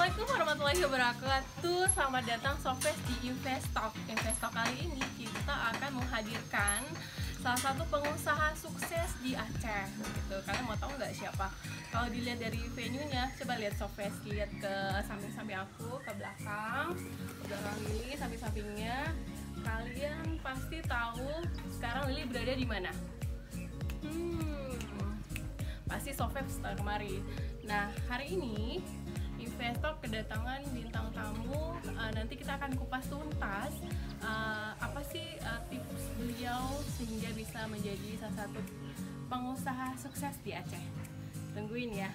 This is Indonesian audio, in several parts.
Assalamualaikum warahmatullahi wabarakatuh. Selamat datang Sofest di Investalk. Investalk kali ini kita akan menghadirkan salah satu pengusaha sukses di Aceh gitu. Kalian mau tahu nggak siapa? Kalau dilihat dari venue-nya, coba lihat Sofest, lihat ke samping-samping aku, ke belakang Lili, samping-sampingnya. Kalian pasti tahu sekarang Lili berada di mana? Pasti Sofest kemari. Nah, hari ini Investalk kedatangan bintang tamu. Nanti kita akan kupas tuntas apa sih tips beliau sehingga bisa menjadi salah satu pengusaha sukses di Aceh. Tungguin ya.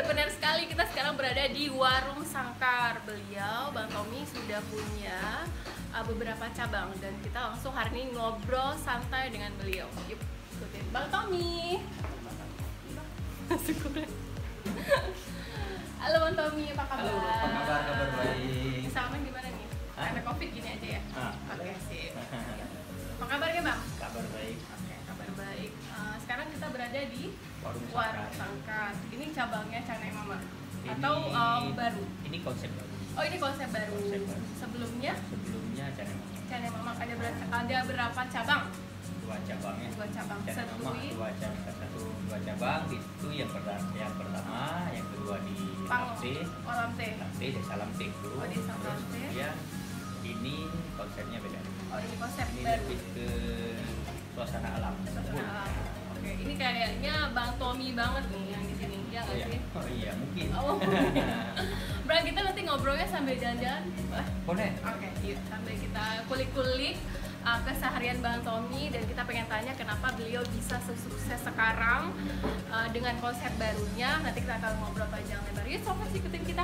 Benar sekali, kita sekarang berada di Warung Sangkar. Beliau, Bang Tommy, sudah punya beberapa cabang dan kita langsung hari ini ngobrol santai dengan beliau. Yuk, ikutin Bang Tommy. Halo Bang Tommy, apa kabar? Halo, apa kabar? Kabar baik. Salaman gimana nih? Karena Covid gini aja ya? Oke, sip. Apa kabarnya Bang? Kabar baik. Oke, kabar baik. Sekarang kita berada di Warung Sangkar. Ini cabangnya Canai Mama Ini- atau baru? Ini konsep baru. Oh, ini konsep baru. Konsep baru. Sebelumnya Sebelumnya Canai Mama. Canai Mama ada berapa cabang? Dua cabang ya. Dua cabang. Canai Mama Setui. dua cabang. Itu yang pertama, yang kedua di Pang. Lamte. Oh, Lamte. Lamte, Desa Lamte dulu. Oh, Desa Terus Lamte. kemudian ini konsepnya beda. Oh, ini konsep Ini baru. lebih ke suasana alam. Suasana alam. kayaknya Bang Tommy banget nih yang di sini, ya nggak sih? Oh iya, mungkin. Oh. Bang, kita nanti ngobrolnya sambil jalan-jalan. Boleh. Oke, yuk sambil kita kulik-kulik keseharian Bang Tommy, dan kita pengen tanya kenapa beliau bisa sesukses sekarang dengan konsep barunya. Nanti kita akan ngobrol panjang lebar. Yuk, sobat ikutin kita.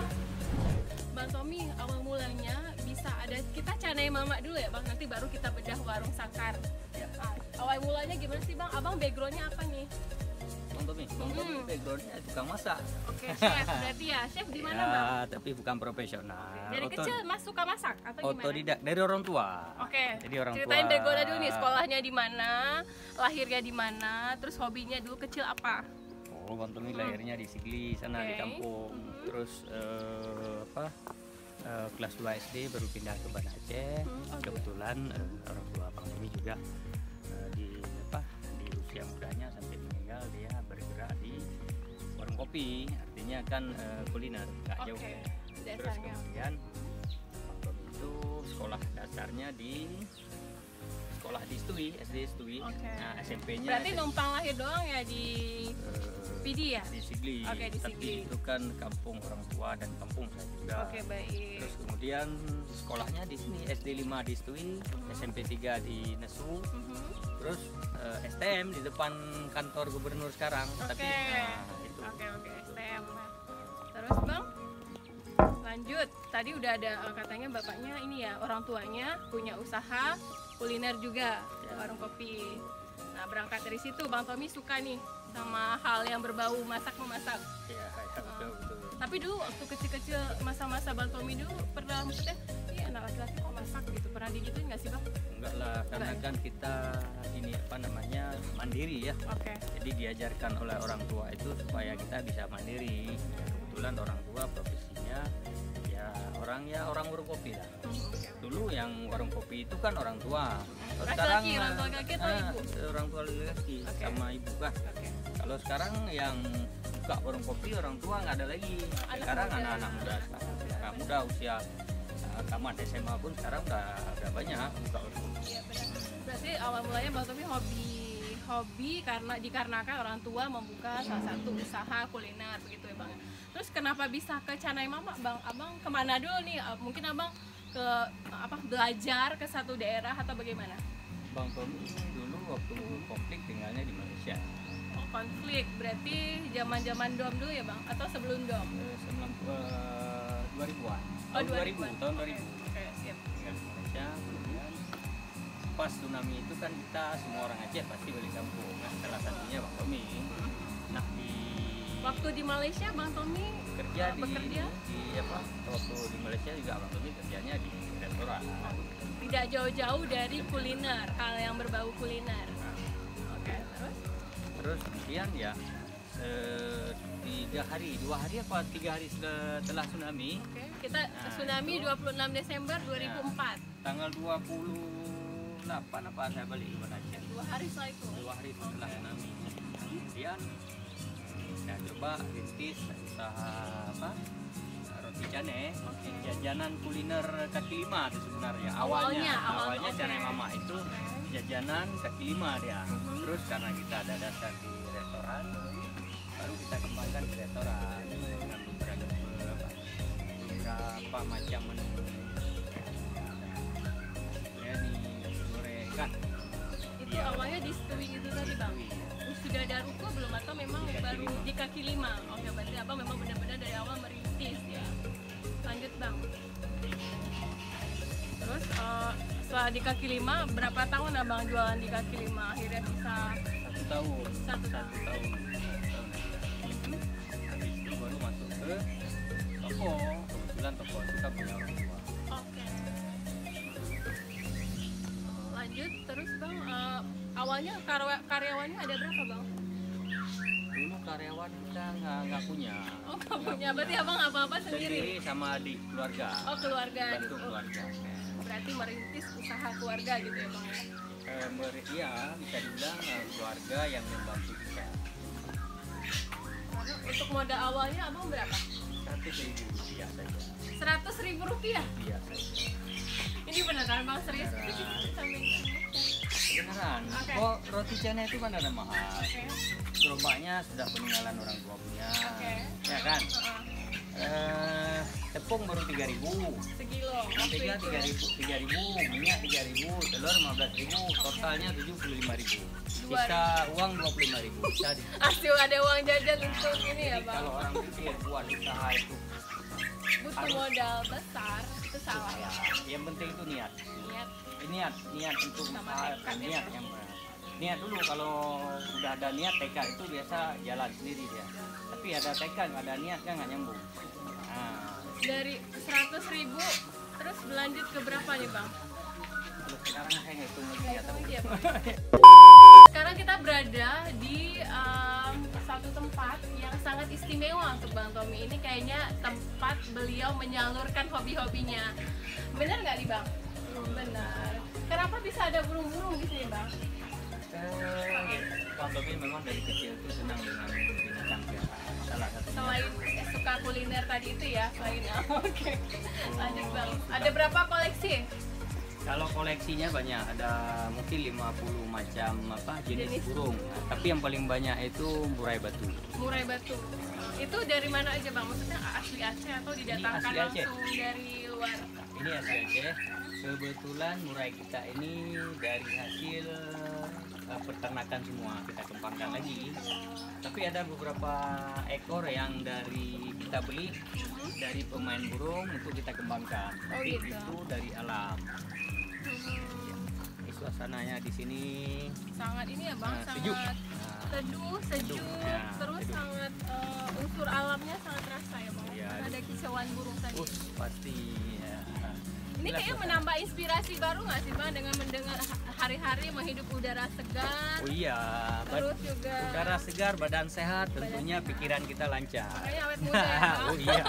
Bang Tommy, awal mulanya bisa ada, kita canai mama dulu ya Bang, nanti baru kita bedah warung Sakar. Ya. Awal mulanya gimana sih Bang? Abang backgroundnya apa nih? Bang Tommy backgroundnya tukang masak. Oke, chef berarti ya. Chef di mana Ya, Bang? tapi bukan profesional. Dari kecil Mas suka masak atau gimana? Otodidak dari orang tua. Oke. Jadi orang Ceritain tua. backgroundnya dulu nih, sekolahnya di mana, lahirnya di mana, terus hobinya dulu kecil apa? Oh, Bang Tommy lahirnya di Sigli sana di Oke. kampung. Terus kelas 2 SD baru pindah ke Banda Aceh. Oke. Kebetulan orang tua Bang Tommy juga di usia mudanya sampai meninggal dia bergerak di warung kopi, artinya kan kuliner nggak jauh. Oke, Terus dasarnya. kemudian Bang Tommy itu sekolah dasarnya di sekolah di Stui, SD Stui. Oke. Nah, SMP-nya Berarti numpang lahir doang ya di PD ya? di Sigli. Oke, di Tapi Sigli. itu kan kampung orang tua dan kampung saya juga. Oke, baik. Terus kemudian sekolahnya di sini SD 5 di Stui, SMP 3 di Nesu. Terus STM di depan kantor gubernur sekarang. Oke. Tapi nah, itu. Oke, STM. Terus Bang, lanjut. Tadi udah ada katanya bapaknya ini ya, orang tuanya punya usaha kuliner juga, Ya. warung kopi. Nah, berangkat dari situ Bang Tommy suka nih sama hal yang berbau masak-memasak. Ya, betul betul. Tapi dulu waktu kecil-kecil, masa-masa Bang Tommy dulu pernah maksudnya, iya anak laki-laki kok masak gitu, pernah digituin nggak sih Bang? Enggak lah, karena Enggak. kan kita ini apa namanya mandiri ya. Oke. Jadi diajarkan oleh orang tua itu supaya kita bisa mandiri. Kebetulan orang tua profesinya ya orang warung kopi lah. Dulu yang warung kopi itu kan orang tua. Kalau sekarang Laki-laki, orang tua laki atau ibu? orang tua laki Oke. sama ibu kan. Oke. Kalau sekarang yang buka warung kopi orang tua nggak ada lagi. Anak Sekarang muda. anak-anak muda, anak muda usia tamat SMA pun sekarang udah banyak buka warung kopi. Iya benar. Berarti awal mulanya Bang Tommy hobi karena dikarenakan orang tua membuka salah satu usaha kuliner begitu ya Bang. Terus kenapa bisa ke Canai Mama Bang? Abang kemana dulu nih? Mungkin Abang ke belajar ke satu daerah atau bagaimana? Bang Tommy dulu waktu konflik tinggalnya di Malaysia. Oh, konflik berarti zaman-zaman dom dulu ya Bang? Atau sebelum dom? 2000-an. Oh, Tahun 2000, tahun 2000. Oke, siap. Tinggal di Malaysia, kemudian pas tsunami itu kan kita semua orang Aceh pasti balik kampung. Nah, salah satunya Bang Tommy. Nah, Waktu di Malaysia Bang Tommy kerja bekerja? di apa? Waktu di Malaysia juga Bang Tommy kerjanya di restoran. Tidak jauh-jauh dari kuliner, hal yang berbau kuliner. Oke, Terus kemudian ya 2 hari apa 3 hari setelah tsunami, Oke, kita Nah, tsunami itu. 26 Desember 2004. tanggal 28 apa saya balik ke Malaysia. 2 hari setelah itu. 2 hari setelah tsunami. Kemudian saya coba rintis usaha apa? Roti canai, Oke. jajanan kuliner kaki lima itu sebenarnya. Awalnya, Awalnya oke. canai mama itu jajanan kaki lima dia. Terus karena kita ada dasar di restoran, baru kita kembangkan ke restoran dengan beberapa macam menu. Biryani, nasi goreng kan. Itu Iya. awalnya di Stui itu tadi Bang. Sudah ada ruko belum atau memang Di kaki baru lima. di kaki lima? Oke, berarti Abang memang benar-benar dari awal merintis ya. Lanjut Bang. Terus setelah di kaki lima, berapa tahun Abang jualan di kaki lima? Akhirnya bisa 1 tahun. Satu tahun. Habis itu baru masuk ke toko. Kebetulan toko itu kan punya orang tua. Oke. Lanjut terus Bang, awalnya karyawannya ada berapa Bang? Dulu karyawan kita nggak punya. Oh nggak punya, berarti Abang apa-apa Sendiri sendiri? sama adik keluarga. Oh keluarga. Bantu keluarga. Berarti merintis usaha keluarga gitu ya Bang? Iya, bisa dibilang keluarga yang membantu kita. Lalu untuk modal awalnya Abang berapa? 100.000 rupiah saja. 100.000 rupiah? Iya saja. Ini beneran Bang serius? Beneran. Sampai beneran. Oke. Kok roti canai itu kan ada mahal. Oke. Gerobaknya sudah peninggalan orang tua punya. Oke. Ya kan? Heeh. Tepung baru 3.000. Sekilo. Waktu Mentega itu 3.000, minyak 3.000, telur 15.000, totalnya 75.000. Dua Sisa uang 25.000. Bisa di. Asli ada uang jajan untuk ini ya Jadi bang. kalau orang pikir buat usaha itu Butuh modal besar itu salah ya. yang penting itu niat. Niat. Niat untuk Sama usaha tekad ya, niat Bang. yang benar. Niat dulu, kalau udah ada niat tekad itu biasa jalan sendiri dia. Tapi ada tekad nggak ada niat kan nggak nyambung. Nah, Dari 100.000 terus berlanjut ke berapa nih bang? kalau sekarang saya nggak hitung lagi ya, tapi Iya, Bang. Sekarang kita berada di satu tempat yang sangat istimewa untuk Bang Tommy. Ini kayaknya tempat beliau menyalurkan hobi-hobinya. Benar nggak nih Bang? Benar. Kenapa bisa ada burung-burung di sini Bang? Bang Tommy memang dari kecil itu senang dengan binatang peliharaan. Salah satunya. Selain suka kuliner tadi itu ya, selain oke. Lanjut Bang. Ada berapa koleksi? Kalau koleksinya banyak, ada mungkin 50 macam jenis Jenis. burung. Nah, tapi yang paling banyak itu murai batu. Murai batu. Itu dari mana aja Bang? Maksudnya asli Aceh atau didatangkan asli Aceh. langsung dari luar? Ini hasil Aceh. Kebetulan murai kita ini dari hasil peternakan semua, kita kembangkan lagi. Tapi ada beberapa ekor yang dari kita beli dari pemain burung untuk kita kembangkan. Oh, Tapi gitu. itu dari alam. Ini suasananya di sini Sangat ini ya Bang, sejuk. sangat Nah, teduh, sejuk, Ya, terus sejuk. sangat unsur alamnya sangat terasa ya Bang. Iya. Ada kicauan burung tadi. pasti ya. Ini Inilah kayaknya suasana. menambah inspirasi baru nggak sih Bang dengan mendengar hari-hari menghidup udara segar, Oh iya, terus juga udara segar, badan sehat, tentunya sehat. pikiran kita lancar. makanya awet muda ya Bang. Oh iya.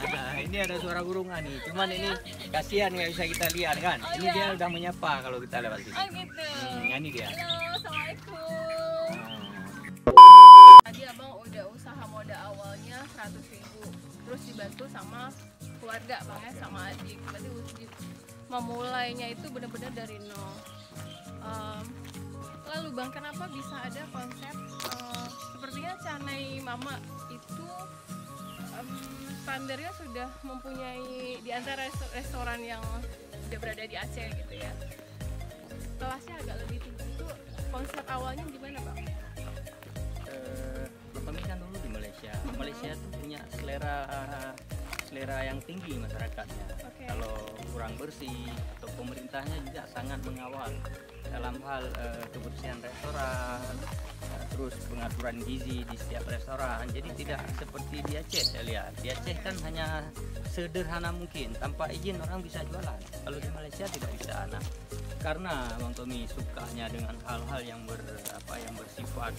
Nah, ini ada suara burung nih. Cuman ini kasihan nggak bisa kita lihat kan. Oh, Ini iya. dia udah menyapa kalau kita lewat sini. Oh gitu. Ini dia. Halo, assalamualaikum. Nah, Tadi abang udah usaha modal awalnya 100.000, terus dibantu sama keluarga bang ya, sama adik. Berarti memulainya itu benar-benar dari nol. Lalu bang, kenapa bisa ada konsep sepertinya Canai Mama itu standarnya sudah mempunyai di antara restoran yang sudah berada di Aceh gitu ya, kelasnya agak lebih tinggi. Itu konsep awalnya gimana bang? kami kan dulu di Malaysia. Malaysia tuh punya selera yang tinggi masyarakatnya. Oke. Kalau kurang bersih atau pemerintahnya juga sangat mengawal dalam hal kebersihan restoran, terus pengaturan gizi di setiap restoran. Jadi tidak seperti di Aceh saya lihat. Di Aceh kan hanya sederhana mungkin, tanpa izin orang bisa jualan. Kalau di Malaysia tidak bisa. Nah, karena Bang Tommy sukanya dengan hal-hal yang bersifat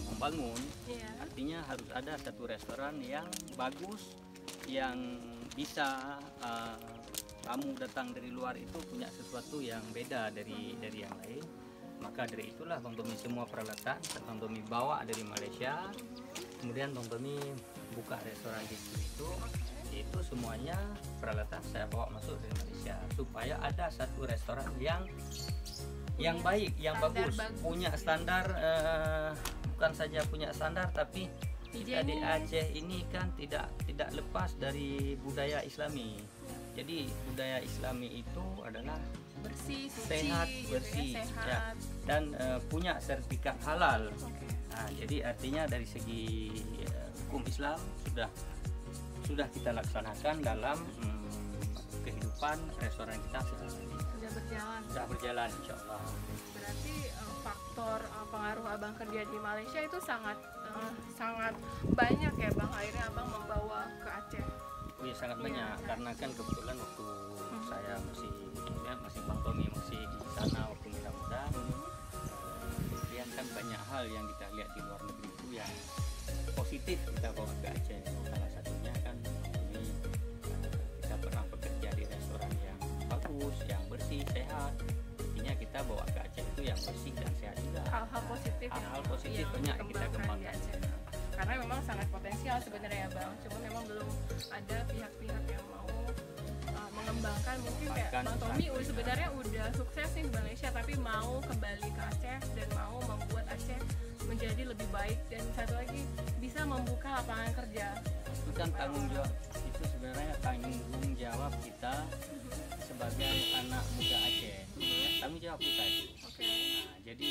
membangun, Iya. artinya harus ada satu restoran yang bagus, yang bisa tamu datang dari luar itu punya sesuatu yang beda dari yang lain. Maka dari itulah Bang Tommy semua peralatan Bang Tommy bawa dari Malaysia, kemudian Bang Tommy buka restoran di situ. Itu semuanya peralatan saya bawa masuk dari Malaysia supaya ada satu restoran yang baik, yang standar bagus, punya standar, bukan saja punya standar, tapi kita di Higienis. Aceh ini kan tidak lepas dari budaya Islami. Jadi budaya Islami itu adalah Bersih, suci, sehat, gitu bersih, ya, ya, sehat. dan punya sertifikat halal. Oke. Nah, jadi artinya dari segi hukum Islam sudah kita laksanakan dalam kehidupan restoran kita Sudah berjalan. berjalan insya Allah. Berarti faktor pengaruh abang kerja di Malaysia itu sangat banyak ya bang. Akhirnya abang membawa ke Aceh. Oh iya, sangat Iya. banyak karena kan kebetulan waktu saya masih Bang Tommy masih di sana waktu muda-muda, kemudian kan banyak hal yang kita lihat di luar negeri itu yang positif kita bawa ke Aceh. Salah satunya kan ini kita pernah bekerja di restoran yang bagus, yang bersih, sehat. Artinya kita bawa ke Aceh itu yang bersih dan sehat juga. Hal-hal positif Hal-hal positif yang banyak kita dikembangkan di kembangkan. Aceh. Karena memang sangat potensial sebenarnya ya bang. Cuma memang belum ada pihak-pihak yang mau mengembangkan mungkin kayak Bahkan Bang Tommy satu, sebenarnya udah sukses nih di Malaysia tapi mau kembali ke Aceh dan mau membuat Aceh menjadi lebih baik, dan satu lagi bisa membuka lapangan kerja. Itu kan tanggung jawab, itu sebenarnya tanggung jawab kita sebagai anak muda Aceh, ya, tanggung jawab kita itu. Oke. Nah, jadi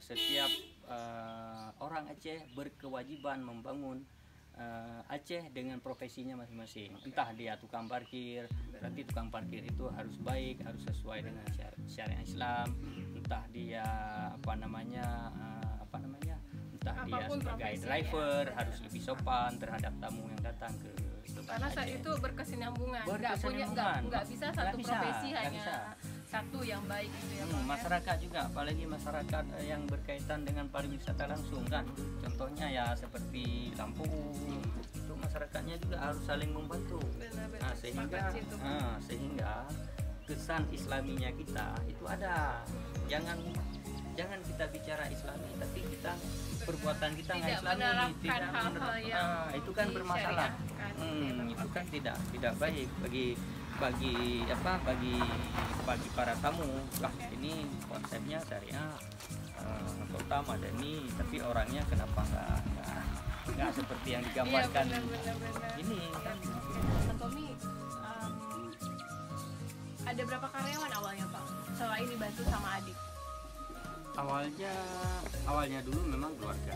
setiap orang Aceh berkewajiban membangun Aceh dengan profesinya masing-masing. Entah dia tukang parkir, berarti tukang parkir itu harus baik, harus sesuai dengan syariat Islam. Entah dia entah dia Apapun sebagai profesinya, driver ya. harus lebih sopan terhadap tamu yang datang ke tempat Karena saat Aceh. itu berkesinambungan, Berkesinambungan. nggak bisa Nggak satu bisa, profesi nggak hanya bisa. satu yang baik gitu ya Bang, ya. Masyarakat juga, apalagi masyarakat yang berkaitan dengan pariwisata langsung kan, contohnya ya seperti Lampung, itu masyarakatnya juga harus saling membantu. Benar-benar Nah, sepakat sih itu. sehingga kesan Islaminya kita itu ada. Jangan kita bicara Islami tapi kita perbuatan kita nggak Tidak Islami, menerapkan hal-hal yang itu kan bermasalah. disyariatkan. Itu kan tidak baik bagi para tamu. Wah, ini konsepnya syariah, kota madani, tapi orangnya kenapa nggak seperti yang digambarkan Iya, benar. ini kan. Bang Tommy, ada berapa karyawan awalnya Pak? Selain dibantu sama adik. Awalnya dulu memang keluarga,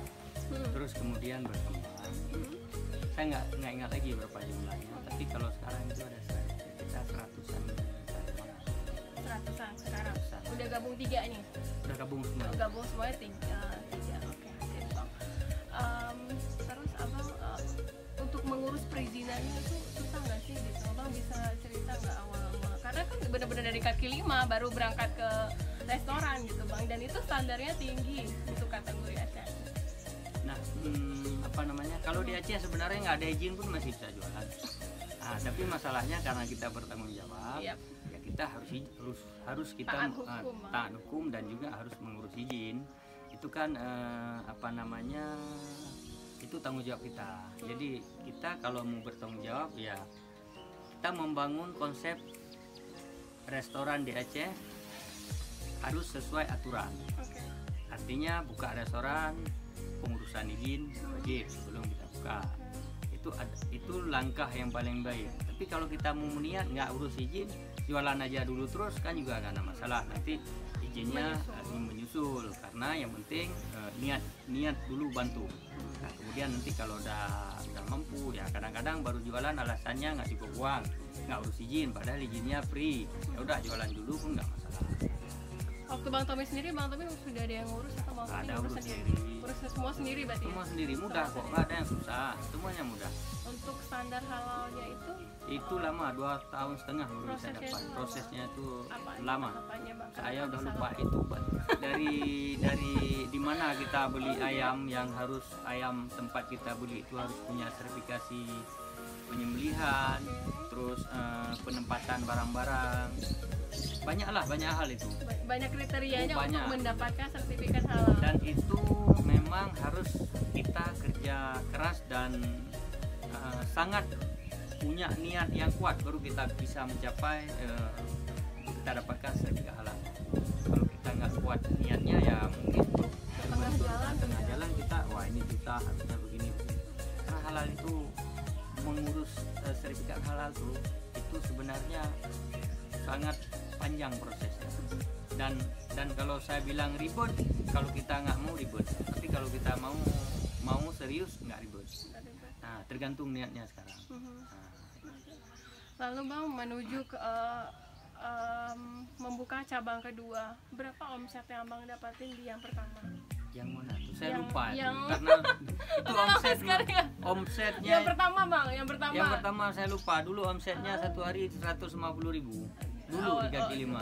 terus kemudian berkembang. Saya nggak ingat lagi berapa jumlahnya, tapi kalau sekarang itu ada sekitar 100-an karyawan. 100-an sekarang. Ratusan. Udah gabung 3 nih. Udah gabung semua. Gabung semuanya 3. Oke, sip, Bang. Terus Abang untuk mengurus perizinannya itu susah nggak sih gitu? Abang bisa cerita nggak awal-awal? Karena kan benar-benar dari kaki 5 baru berangkat ke restoran gitu Bang, dan itu standarnya tinggi untuk kategori Aceh. Nah, kalau di Aceh sebenarnya nggak ada izin pun masih bisa jualan. Nah, tapi masalahnya karena kita bertanggung jawab, Yap. ya kita harus kita Taat hukum, taat hukum dan juga harus mengurus izin. Itu kan itu tanggung jawab kita. Jadi kita kalau mau bertanggung jawab ya kita membangun konsep restoran di Aceh harus sesuai aturan. Oke. Artinya buka restoran, pengurusan izin wajib sebelum kita buka. Itu langkah yang paling baik. Tapi kalau kita mau niat nggak urus izin, jualan aja dulu terus kan juga nggak ada masalah. Nanti izinnya menyusul. Karena yang penting niat dulu bantu. Nah, kemudian nanti kalau udah mampu ya kadang-kadang baru jualan alasannya nggak cukup uang, nggak urus izin, padahal izinnya free. Ya udah jualan dulu pun nggak masalah. Waktu Bang Tommy sendiri, Bang Tommy sudah ada yang ngurus atau Bang Tommy Ada ngurus urus sendiri? sendiri. Urus semua sendiri berarti ya? Semua sendiri mudah kok, nggak ada yang susah, semuanya mudah. Untuk standar halalnya Itu lama, 2,5 tahun baru bisa Prosesnya dapat. itu Prosesnya itu apa? lama. Apanya, Bang? Saya udah Bisa lupa itu Pak. dari di mana kita beli ayam, yang harus ayam tempat kita beli itu harus punya sertifikasi penyembelihan, terus penempatan barang-barang, banyak hal itu. banyak kriterianya Banyak. untuk mendapatkan sertifikat halal. Dan itu memang harus kita kerja keras dan sangat punya niat yang kuat baru kita bisa mencapai kita dapatkan sertifikat halal. Kalau kita nggak kuat niatnya ya mungkin tengah jalan kita ini kita harusnya begini. Karena halal itu mengurus sertifikat halal itu sebenarnya sangat panjang prosesnya. Dan kalau saya bilang ribet, kalau kita nggak mau ribet, tapi kalau kita mau serius nggak ribet. Nah, tergantung niatnya sekarang. Lalu Bang menuju ke membuka cabang kedua, berapa omset yang Bang dapatin di yang pertama? Yang mana tuh? Saya Yang- lupa itu. yang- Karena itu omsetnya. Yang pertama Bang, yang pertama. Yang pertama saya lupa. Dulu omsetnya satu hari 150.000. Dulu di kaki 5.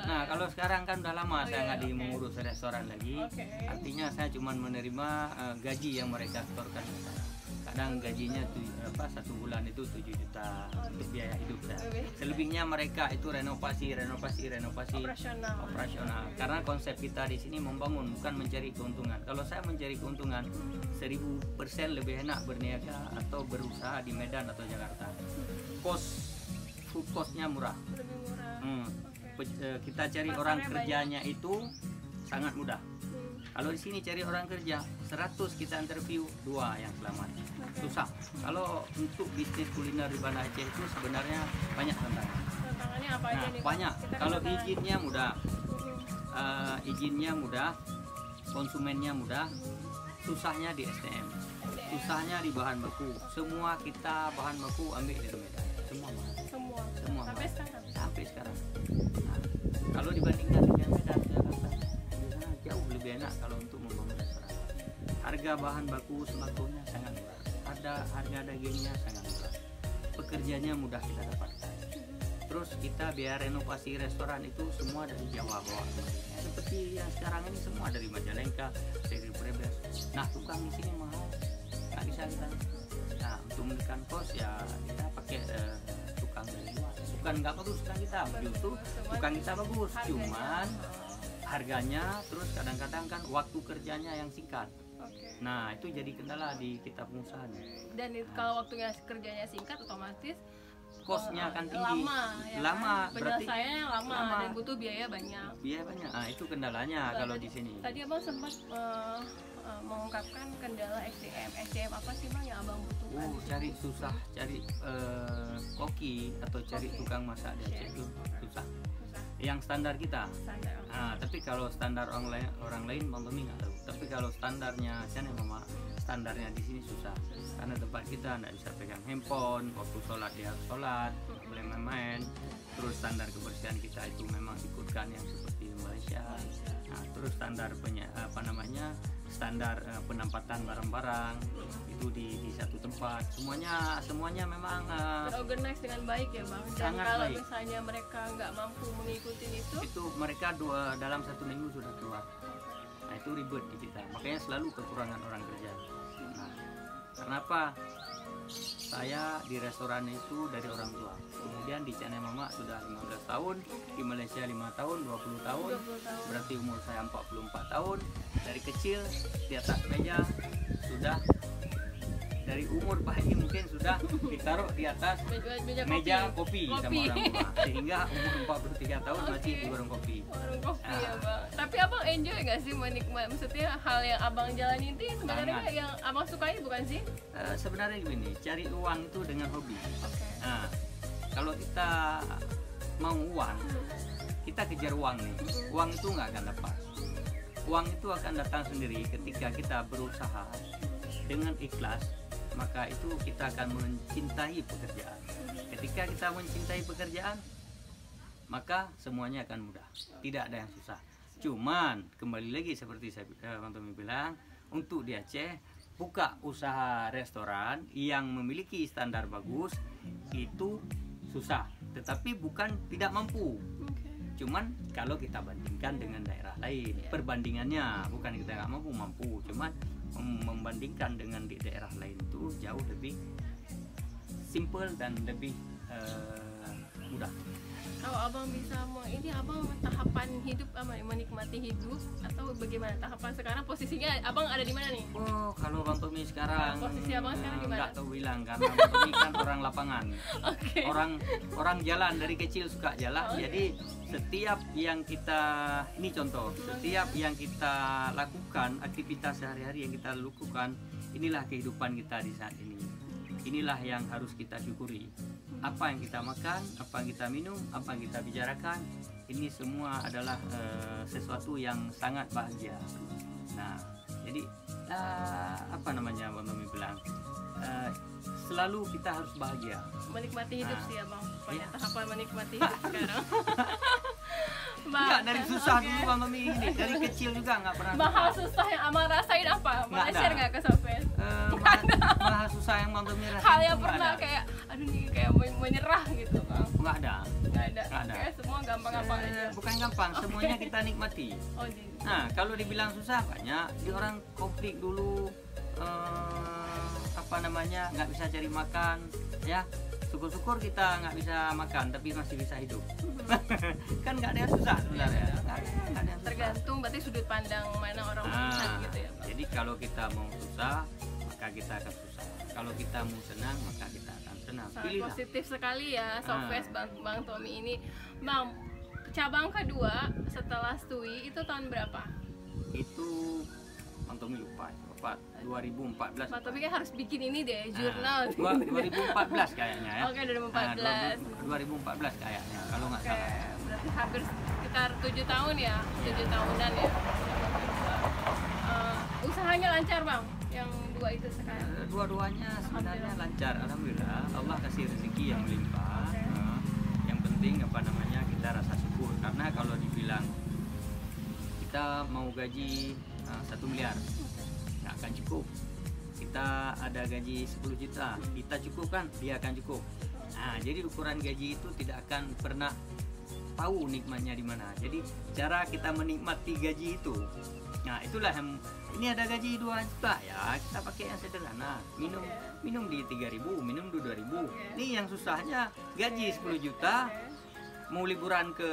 Nah, kalau sekarang kan udah lama saya nggak mengurus restoran lagi. Oke. Artinya saya cuma menerima gaji yang mereka setorkan. Kadang gajinya satu bulan itu 7 juta untuk biaya hidup saya. Selebihnya mereka itu renovasi operasional. Karena konsep kita di sini membangun, bukan mencari keuntungan. Kalau saya mencari keuntungan 1000% lebih enak berniaga atau berusaha di Medan atau Jakarta. Kos food cost-nya murah. Lebih murah. Kita cari Pasarnya orang banyak. kerjanya itu sangat mudah. Hmm. Kalau di sini cari orang kerja 100 kita interview 2 yang selamat. Susah. Kalau untuk bisnis kuliner di Banda Aceh itu sebenarnya banyak tantangan. Tantangannya apa aja Nah, nih? Kak? banyak. Kita Kalau kasih tahu. izinnya mudah, Hmm. izinnya mudah, konsumennya mudah, susahnya di SDM, susahnya di bahan baku. Semua kita bahan baku ambil dari Medan, semua mahal. Semua. Semua Sampai mahal. sekarang. Sampai sekarang. Nah, kalau dibandingkan dengan Medan, Jakarta, di sana jauh lebih enak kalau untuk membangun restoran. Harga bahan baku sembakonya sangat murah, harga dagingnya sangat murah, pekerjanya mudah kita dapatkan. Terus kita biar renovasi restoran itu semua dari Jawa bawa kemarinnya. Seperti yang sekarang ini semua dari Majalengka, dari Brebes. Nah, tukang di sini mahal, nggak bisa kita. Nah, untuk menekan kos ya kita pakai tukang dari luar. Bukan nggak bagus tukang kita, justru tukang kita bagus. Cuman harganya, terus kadang-kadang kan waktu kerjanya yang singkat. Oke. Nah, itu jadi kendala di kita pengusaha. Dan kalau waktunya kerjanya singkat, otomatis Kosnya akan tinggi. lama, ya Lama, kan? berarti Penyelesaiannya lama, lama. dan butuh biaya banyak. biaya banyak. Nah, itu kendalanya kalau di sini. Tadi abang sempat mengungkapkan kendala SDM apa sih bang yang abang butuhkan? Cari susah, cari koki atau cari tukang masak di Aceh itu susah. Yang standar kita. Standar. Nah, tapi kalau standar orang lain Bang Tommy nggak tahu. Tapi kalau standarnya Aceh mama, standarnya di sini susah. Karena tempat kita nggak bisa pegang handphone, waktu sholat dia harus sholat, nggak boleh main-main. Terus standar kebersihan kita itu memang ikutkan yang seperti di Malaysia. Nah, terus standar standar penempatan barang-barang itu di satu tempat. Semuanya memang Terorganize dengan baik ya bang. Dan sangat kalau baik. misalnya mereka nggak mampu mengikuti itu, mereka dalam 1 minggu sudah keluar. Nah, itu ribet di kita. Makanya selalu kekurangan orang kerja. Nah, karena apa? Saya di restoran itu dari orang tua. Kemudian di Channel Mama sudah 15 tahun, di Malaysia 5 tahun, 20 tahun. 20 tahun. Berarti umur saya 44 tahun. Dari kecil di atas meja sudah, dari umur bayi mungkin sudah ditaruh di atas meja kopi sama orang tua. Sehingga umur 43 tahun masih di warung kopi. Warung kopi ya bang. Tapi abang enjoy nggak sih menikmati? Maksudnya hal yang abang jalani itu sebenarnya Sangat. yang abang sukai bukan sih? Sebenarnya gini, cari uang itu dengan hobi. Oke. Nah, kalau kita mau uang, kita kejar uang nih. Uang itu nggak akan lepas. Uang itu akan datang sendiri ketika kita berusaha dengan ikhlas. Maka itu kita akan mencintai pekerjaan. Ketika kita mencintai pekerjaan, maka semuanya akan mudah. Tidak ada yang susah. Cuman kembali lagi seperti Bang Tommy bilang, untuk di Aceh buka usaha restoran yang memiliki standar bagus itu susah. Tetapi bukan tidak mampu. Cuman kalau kita bandingkan dengan daerah lain, perbandingannya bukan kita nggak mampu, cuman membandingkan dengan di daerah lain itu jauh lebih simple dan lebih mudah. Kalau abang bisa ini abang tahapan hidup menikmati hidup atau bagaimana tahapan sekarang posisinya abang ada di mana nih? Oh, kalau Bang Tommy sekarang Posisi abang sekarang di mana? nggak tahu bilang karena Bang Tommy kan orang lapangan. Oke. Orang jalan dari kecil suka jalan. Oke. Jadi setiap yang kita ini contoh, setiap yang kita lakukan, aktivitas sehari-hari yang kita lakukan, inilah kehidupan kita di saat ini. Inilah yang harus kita syukuri. Apa yang kita makan, apa yang kita minum, apa yang kita bicarakan, ini semua adalah sesuatu yang sangat bahagia. Nah, jadi apa namanya Bang Tommy bilang, selalu kita harus bahagia. Menikmati hidup Nah, sih abang. Pokoknya iya. tahapan menikmati hidup sekarang. Enggak, dari susah Oke. dulu Bang Tommy ini, dari kecil juga nggak pernah Mahal susah yang abang rasain apa? Nggak Boleh ada. share nggak ke Sofes? Mahal susah yang Bang Tommy rasain Hal yang itu nggak pernah ada. kayak aduh nih kayak menyerah gitu bang. Nggak ada. Nggak ada. Nggak ada. Kayak semua gampang-gampang aja. Bukan gampang, semuanya kita nikmati. Oh jadi. Nah, kalau dibilang susah banyak, di orang konflik dulu, apa namanya, nggak bisa cari makan, ya. Syukur-syukur kita nggak bisa makan, tapi masih bisa hidup. Kan nggak ada yang susah sebenarnya. Nggak ada yang susah. Tergantung berarti sudut pandang mana orang Nah, melihat gitu ya bang. jadi kalau kita mau susah, maka kita akan susah. Kalau kita mau senang, maka kita akan senang. senang. Sangat Pilihlah. positif sekali ya Sofest Bang Tommy ini. Bang, cabang kedua setelah Stui itu tahun berapa? Itu Bang Tommy lupa, 2014. Bang Tommy kan harus bikin ini deh, jurnal. 2014 kayaknya ya. Oke, 2014. 2014 kayaknya, kalau nggak Oke, salah. berarti hampir sekitar 7 tahun ya, 7 tahunan ya. Usahanya lancar Bang, yang dua itu sekarang? Dua-duanya sebenarnya lancar, alhamdulillah. Allah kasih rezeki yang melimpah. Yang penting kita rasa syukur, karena kalau dibilang kita mau gaji 1 miliar nggak akan cukup. Kita ada gaji 10 juta, kita cukupkan, dia akan cukup. Nah, jadi ukuran gaji itu tidak akan pernah tahu nikmatnya di mana. Jadi cara kita menikmati gaji itu, nah itulah yang ini ada gaji 2 juta ya, kita pakai yang sederhana. Minum di 3.000, minum di 2.000. Ini yang susahnya gaji 10 juta, mau liburan ke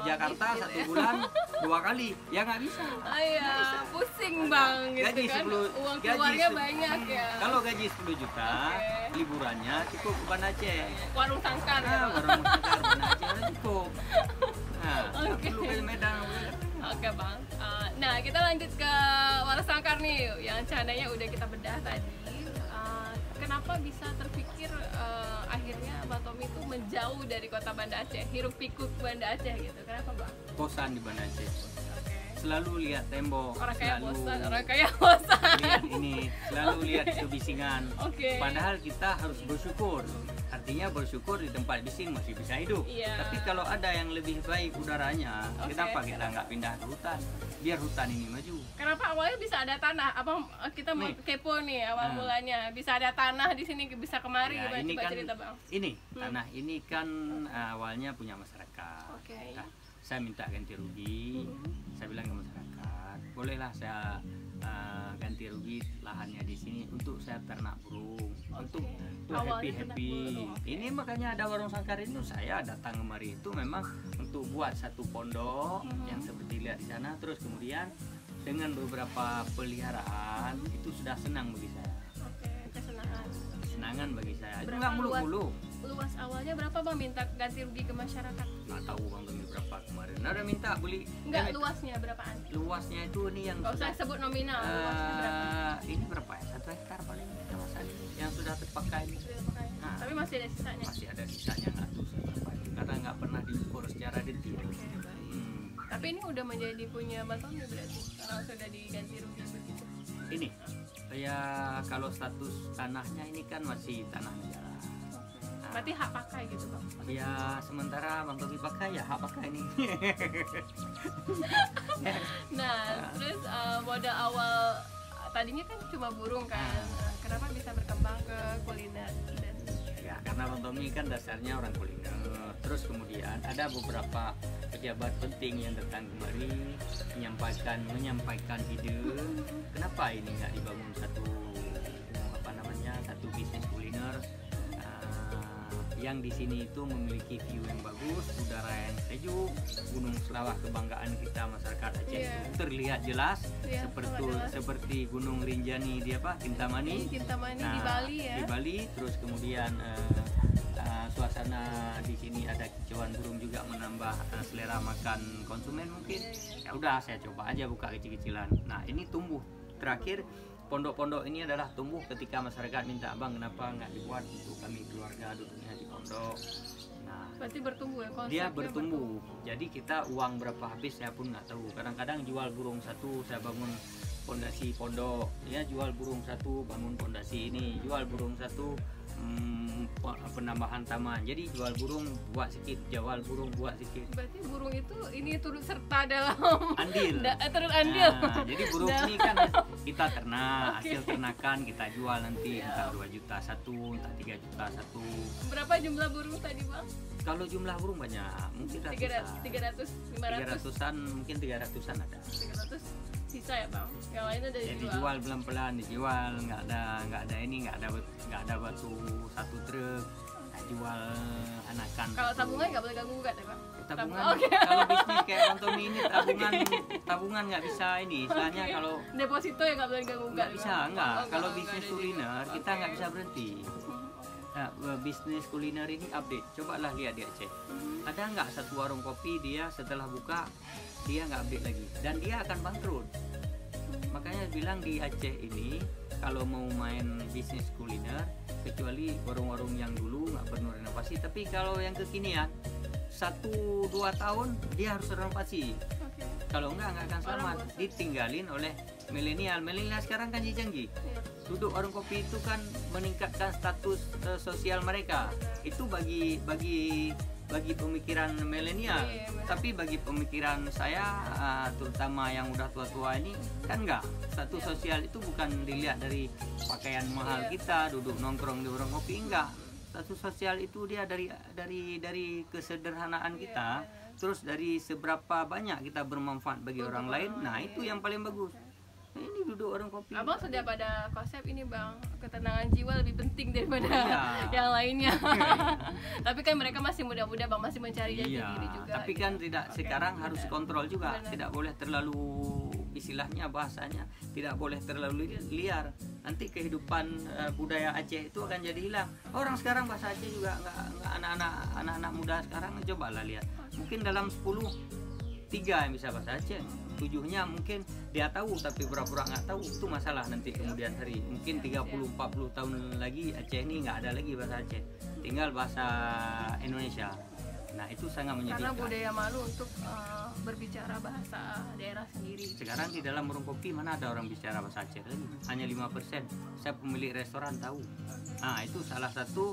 Jakarta 1 bulan 2 kali, ya nggak bisa. Iya, pusing Bang gitu Gaji kan. 10 Uang gaji keluarga 10 banyak ya. Kalau gaji 10 juta, liburannya cukup ke Banda Aceh. Warung Sangkar ya. Warung Sangkar Banda Aceh udah cukup. Nah, nggak Oke. perlu ke Medan. Oke Bang. Nah kita lanjut ke Warung Sangkar nih, yang cananya udah kita bedah tadi. Kenapa bisa terpikir akhirnya Bang Tommy itu menjauh dari kota Banda Aceh, hiruk pikuk Banda Aceh gitu? Kenapa Bang? Bosan di Banda Aceh. Oke. Selalu lihat tembok. Orang kaya selalu bosan, orang kaya bosan. lihat ini, selalu lihat kebisingan. Oke. Padahal kita harus bersyukur. Artinya bersyukur di tempat bising masih bisa hidup. Iya. Tapi kalau ada yang lebih baik udaranya, kenapa kita nggak pindah ke hutan? Biar hutan ini maju. Kenapa awalnya bisa ada tanah? Abang kita mau Nih. kepo nih awal mulanya. Bisa ada tanah di sini, bisa kemari. Ya, Coba ini kan cerita Bang. ini tanah ini kan awalnya punya masyarakat. Oke. Nah, saya minta ganti rugi. Saya bilang ke masyarakat, bolehlah saya ganti rugi lahannya di sini untuk saya ternak burung, untuk Awalnya happy. ternak burung, oke. Ini makanya ada Warung Sangkar itu saya datang kemari itu memang untuk buat satu pondok yang seperti lihat di sana. Terus kemudian dengan beberapa peliharaan itu sudah senang bagi saya. Oke, Kesenangan bagi saya. Itu Berapa nggak muluk-muluk. Luas awalnya berapa Bang minta ganti rugi ke masyarakat? Nggak tahu Bang Tommy berapa kemarin. Ada minta beli. Enggak, luasnya berapaan? Luasnya itu ini yang Gak usah sebut nominal, luasnya berapa? ini berapa ya? 1 hektar paling kawasan yang sudah terpakai. Sudah pakai. Nah. Tapi masih ada sisanya. Masih ada sisanya, nggak tahu seberapa itu karena nggak pernah diukur secara detail. Tapi ini udah menjadi punya Bang Tommy berarti kalau sudah diganti rugi begitu. Ini ya kalau status tanahnya ini kan masih tanah negara. Berarti hak pakai gitu Bang. Ya sementara Bang Tommy pakai ya hak pakai ini. Nah, terus modal awal tadinya kan cuma burung kan. Kenapa bisa berkembang ke kuliner dan Ya karena Bang Tommy kan dasarnya orang kuliner. Terus kemudian ada beberapa pejabat penting yang datang kemari menyampaikan ide kenapa ini nggak dibangun satu bisnis kuliner yang di sini itu memiliki view yang bagus, udara yang sejuk, Gunung Selawah kebanggaan kita masyarakat Aceh itu terlihat jelas seperti Gunung Rinjani di Kintamani. Kintamani di Bali ya. Di Bali, terus kemudian suasana di sini ada kicauan burung juga menambah selera makan konsumen mungkin. Ya udah saya coba aja buka kecil-kecilan. Nah, ini tumbuh. Terakhir pondok-pondok ini adalah tumbuh ketika masyarakat minta, "Bang, kenapa nggak dibuat untuk kami keluarga duduknya di pondok?" Nah, berarti bertumbuh ya konsepnya. dia bertumbuh. Jadi kita uang berapa habis saya pun nggak tahu. Kadang-kadang jual burung satu saya bangun pondasi pondok, ya jual burung satu bangun pondasi ini, jual burung satu penambahan taman. Jadi jual burung buat sedikit, jual burung buat sedikit. Berarti burung itu ini turut serta dalam andil. Turut andil. Nah, jadi burung ini kan kita ternak, hasil ternakan kita jual nanti entah 2 juta satu, entah 3 juta satu. Berapa jumlah burung tadi Bang? Kalau jumlah burung banyak, mungkin 300, 500. 300-an, mungkin 300-an ada. 300 sisa ya Bang. Yang lainnya dari Ya dijual pelan-pelan, dijual nggak ada batu satu truk, nggak jual anakan. Kalau tabungan nggak boleh ganggu gugat ya Bang? Tabungan, Oke. kalau bisnis kayak Bang Tommy ini tabungan nggak bisa ini, istilahnya Oke. kalau deposito ya nggak boleh ganggu gugat. nggak bisa, nggak. Kalau bisnis kuliner kita nggak bisa berhenti. bisnis kuliner ini update. Cobalah lihat di Aceh. Ada nggak satu warung kopi dia setelah buka dia nggak update lagi dan dia akan bangkrut. Makanya bilang di Aceh ini kalau mau main bisnis kuliner, kecuali warung-warung yang dulu nggak perlu renovasi, tapi kalau yang kekinian 1-2 tahun dia harus renovasi. Kalau nggak akan selamat, ditinggalin oleh milenial. Milenial sekarang kan canggih. Duduk warung kopi itu kan meningkatkan status sosial mereka. Itu bagi pemikiran milenial. Tapi bagi pemikiran saya, terutama yang udah tua-tua ini, kan enggak. Status sosial itu bukan dilihat dari pakaian mahal kita, duduk nongkrong di warung kopi, enggak. Status sosial itu dia dari kesederhanaan kita, terus dari seberapa banyak kita bermanfaat bagi orang lain. Nah, itu yang paling bagus. Ini duduk warung kopi. Abang sudah pada konsep ini bang, ketenangan jiwa lebih penting daripada yang lainnya. Tapi kan mereka masih muda-muda bang, masih mencari jati diri juga. Tapi kan tidak sekarang harus kontrol juga. Tidak boleh terlalu, istilahnya bahasanya, tidak boleh terlalu liar. Nanti kehidupan budaya Aceh itu akan jadi hilang. Orang sekarang bahasa Aceh juga nggak anak-anak muda sekarang, cobalah lihat. Mungkin dalam 10, 3 yang bisa bahasa Aceh, 7-nya mungkin dia tahu tapi pura-pura nggak tahu. Itu masalah nanti kemudian hari. Mungkin 30-40 tahun lagi Aceh ini nggak ada lagi bahasa Aceh, tinggal bahasa Indonesia. Nah itu sangat menyedihkan. Karena budaya malu untuk berbicara bahasa daerah sendiri. Sekarang di dalam warung kopi mana ada orang bicara bahasa Aceh lagi? Hanya 5%. Saya pemilik restoran tahu. Nah itu salah satu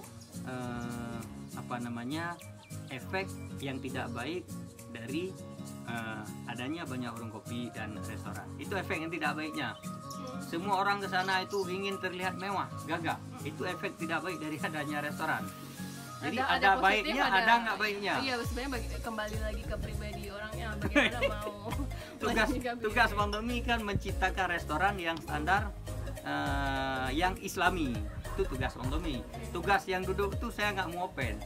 efek yang tidak baik dari adanya banyak warung kopi dan restoran. Itu efek yang tidak baiknya. Semua orang ke sana itu ingin terlihat mewah, gagah. Itu efek tidak baik dari adanya restoran. Jadi ada baiknya, ada nggak baiknya. Iya, sebenarnya kembali lagi ke pribadi orangnya, bagaimana mau. Tugas Bang Tommy kan menciptakan restoran yang standar, yang Islami. Itu tugas Bang Tommy. Tugas yang duduk itu saya nggak mau open.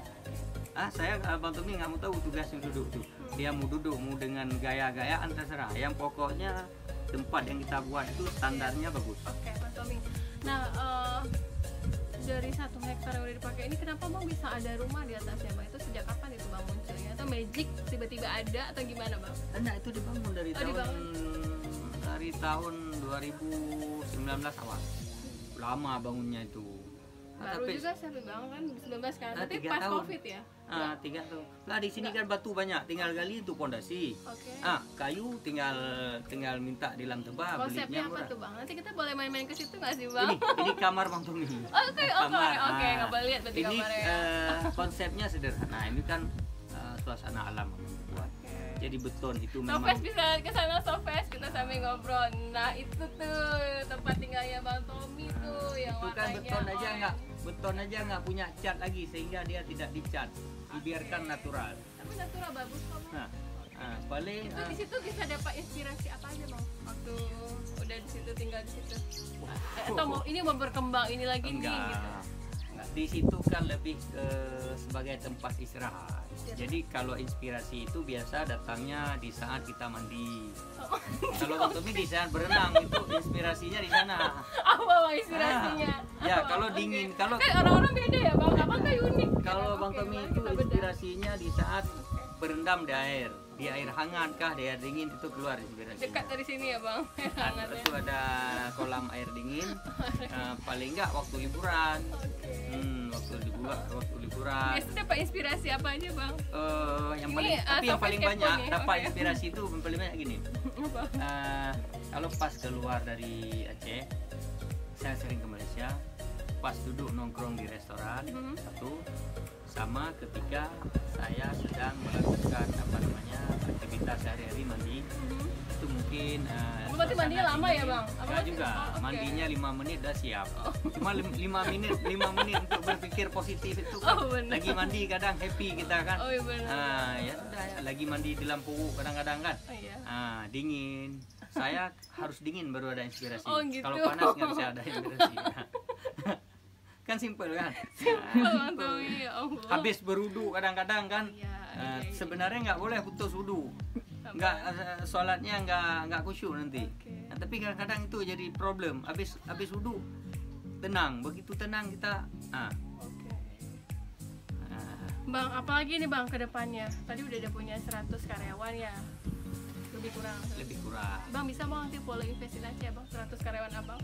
Saya Bang Tommy nggak mau tahu tugas yang duduk tuh. Dia mau duduk mau dengan gaya-gayaan terserah. Yang pokoknya tempat yang kita buat itu standarnya bagus. Oke, Bang Tommy. Nah, dari 1 hektar yang udah dipakai ini, kenapa Bang bisa ada rumah di atasnya Bang? Itu sejak kapan itu Bang munculnya? Atau magic tiba-tiba ada atau gimana Bang? Nah itu dibangun dari tahun 2019 awal. Lama bangunnya itu. Baru juga sampai Bang kan 19 kan, tapi pas tahun. Covid ya? 3 tahun. Lah di sini kan batu banyak, tinggal gali itu pondasi. Kayu tinggal minta dilam tebal. Konsepnya apa tuh Bang? Nanti kita boleh main-main ke situ nggak sih Bang? Ini kamar Bang Tommy. Oke, nggak boleh lihat berarti kamarnya. Ini konsepnya sederhana. Ini kan suasana alam buat. Jadi beton itu memang. Sofes bisa ke sana Sofes, kita sambil ngobrol. Nah itu tuh tempat tinggalnya Bang Tommy tuh yang itu kan beton aja nggak punya cat lagi sehingga dia tidak dicat, dibiarkan natural. Tapi natural bagus kok Bang. Paling itu di situ bisa dapat inspirasi apa aja Bang waktu udah di situ, tinggal di situ? Atau ini mau berkembang ini lagi nih gitu? Di situ kan lebih sebagai tempat istirahat. Jadi kalau inspirasi itu biasa datangnya di saat kita mandi. Kalau Bang Tommy di saat berenang itu inspirasinya di sana. Apa Bang inspirasinya? Ya kalau dingin, kalau kan orang-orang beda ya Bang, Abang kan unik. Kalau Bang Tommy itu inspirasinya di saat berendam di air hangat kah, di air dingin, itu keluar inspirasi. Dekat dari sini ya Bang. Itu ada kolam air dingin. Paling enggak waktu liburan. Waktu liburan. Biasanya dapat inspirasi apa aja Bang? Yang paling banyak dapat inspirasi itu paling banyak gini. Kalau pas keluar dari Aceh, saya sering ke Malaysia. Pas duduk nongkrong di restoran, satu, sama ketika saya sedang melakukan aktivitas sehari-hari mandi. Itu mungkin berarti mandinya lama ya Bang? Enggak juga, mandinya 5 menit udah siap. Cuma 5 menit untuk berpikir positif itu kan. Lagi mandi kadang happy kita kan. Ya sudah ya, lagi mandi di lampu kadang-kadang kan. Dingin. Saya harus dingin baru ada inspirasi. Gitu. Kalau panas nggak bisa ada inspirasi. Kan simpel kan. Habis berudu kadang-kadang kan. Sebenarnya nggak boleh putus wudu. Sholatnya nggak khusyuk nanti. Tapi kadang-kadang itu jadi problem. Habis wudu tenang, begitu tenang kita Bang, apalagi nih Bang ke depannya? Tadi udah ada punya 100 karyawan ya? Lebih kurang. Lebih kurang. Bang, bisa Bang nanti follow Investin Aceh Bang, 100 karyawan Abang?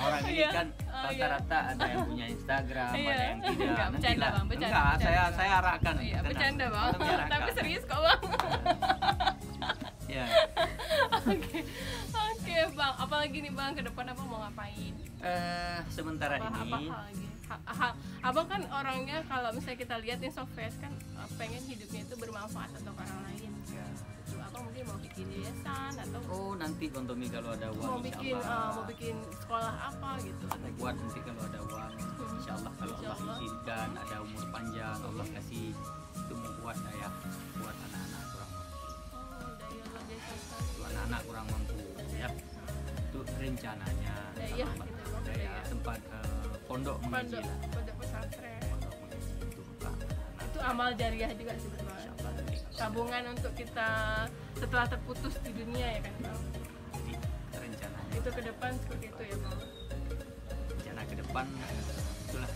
Orang ini Iya. kan rata-rata ada yang punya Instagram, Iya. ada yang tidak. Enggak, Nanti bercanda, lah. Bang, bercanda, Enggak, bercanda, saya arahkan. Iya, tenang. bercanda Bang. Ottomi arahkan. Tapi serius kok Bang. Ya. Oke. Oke Bang, apalagi nih Bang ke depan Abang mau ngapain? Sementara Apa ini hal lagi? Abang kan orangnya kalau misalnya kita lihat nih Sofest kan pengen hidupnya itu bermanfaat untuk orang lain. Gitu. Abang mungkin mau bikin yayasan atau nanti Bang Tommy kalau ada uang mau bikin insyaallah. mau bikin sekolah apa gitu atau Buat nanti kalau ada uang, insya Allah kalau Allah Insyaallah. izinkan ada umur panjang, Allah kasih itu mau buat saya buat anak-anak kurang mampu. daya luar biasa sekali. Itu anak-anak kurang mampu ya. Itu rencananya. Daya sama gitu Bang, daya daya. tempat pondok mengaji Pondok lah. pondok pesantren. Pondok mengaji itu buka. Nah, Itu amal jariah juga sebetulnya. insyaallah nanti kalau Tabungan untuk kita setelah terputus di dunia ya kan Bang. jadi rencananya Itu ke depan seperti itu ya Bang. rencana ke depan itulah.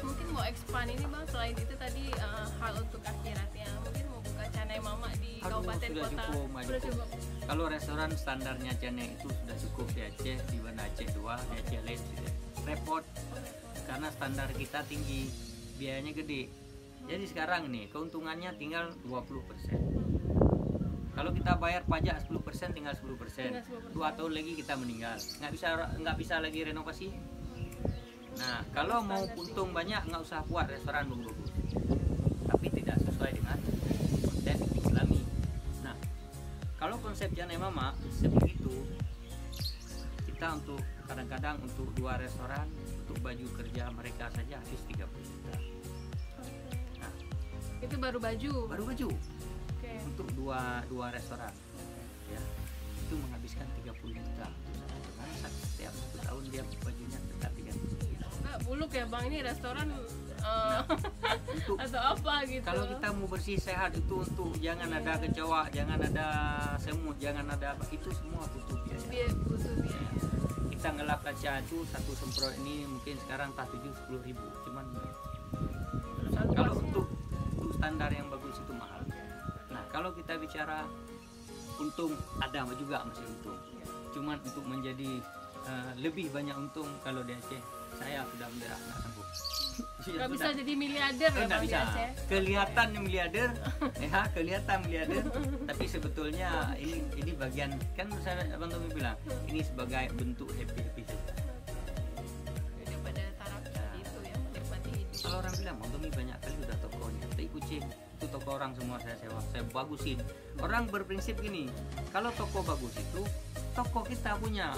Mungkin mau expand ini Bang, selain itu tadi hal untuk akhiratnya, mungkin mau buka Canai Mama di Aduh, kabupaten sudah kota. cukup, Maju. Sudah cukup. Kalau restoran standarnya Canai itu sudah cukup di Aceh, di Banda Aceh 2, di Aceh lain sudah repot karena standar kita tinggi, biayanya gede. Jadi sekarang nih keuntungannya tinggal 20%. Kalau kita bayar pajak 10% tinggal 10%. Tinggal 10%. 2 tahun lagi kita meninggal. Nggak bisa lagi renovasi. Nah, kalau mau untung banyak nggak usah buat restoran bagus-bagus. Tapi tidak sesuai dengan konsep Islami. Nah, kalau konsep Canai Mama seperti itu, kita untuk kadang-kadang untuk 2 restoran untuk baju kerja mereka saja habis 30 juta. Nah, Itu baru baju. baru baju Oke. untuk dua restoran ya itu menghabiskan 30 juta karena setiap 1 tahun dia bajunya tetap 30 juta. Nggak buluk ya Bang, ini restoran Untuk atau apa gitu. kalau kita mau bersih sehat itu untuk jangan ada kecoa, jangan ada semut, jangan ada apa, itu semua butuh biaya. butuh biaya. Kita ngelap kaca itu satu semprot ini mungkin sekarang tak 7-10 ribu, cuman Selalu kalau pasti. untuk standar yang bagus itu mahal. Nah kalau kita bicara untung ada juga masih untung, cuman untuk menjadi lebih banyak untung kalau di Aceh saya sudah menyerah nggak sanggup. Nggak bisa jadi miliarder ya Nggak Bang di bisa. Aceh. Kelihatan miliarder, ya kelihatan miliarder, tapi sebetulnya ini bagian kan saya Abang Tommy bilang ini sebagai bentuk happy saja. Daripada taraf itu ya, menikmati hidup. Kalau orang bilang Bang Tommy banyak kali udah tokonya, tapi kucing itu toko orang semua saya sewa, saya bagusin. Orang berprinsip gini, kalau toko bagus itu toko kita punya.